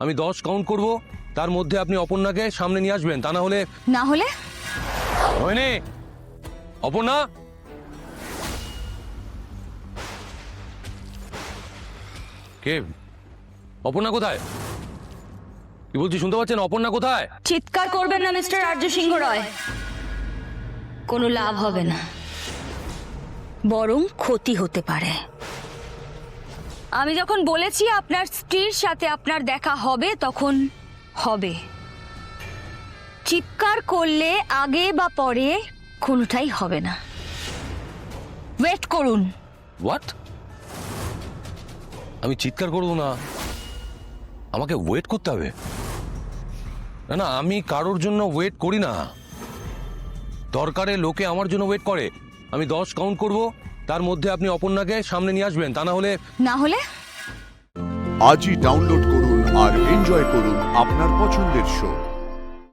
আমি 10 কাউন্ট করব, তার মধ্যে আপনি অপর্ণাকে সামনে নিয়ে আসবেন, তা না হলে হয়নি। অপর্ণা, কে? অপর্ণা কোথায়? কি বলছি শুনতে পাচ্ছেন? অপর্ণা কোথায়? চিৎকার করবেন না মিস্টার আর্য সিংহ রয়, কোনো লাভ হবে না, বরং ক্ষতি হতে পারে। আমি যখন বলেছি আপনার স্ত্রীর সাথে আপনার দেখা হবে তখন হবে। চিৎকার করলে আগে বা পরে কোনোটাই হবে না। ওয়েট করুন। হোয়াট? আমি চিৎকার করব না, আমাকে ওয়েট করতে হবে? না না, আমি কারোর জন্য ওয়েট করি না। দরকারে লোকে আমার জন্য ওয়েট করে। আমি 10 কাউন্ট করব, তার মধ্যে আপনি অপর্ণাকে সামনে নিয়ে আসবেন, তা না হলে আজই ডাউনলোড করুন আর এনজয় করুন আপনার পছন্দের শো।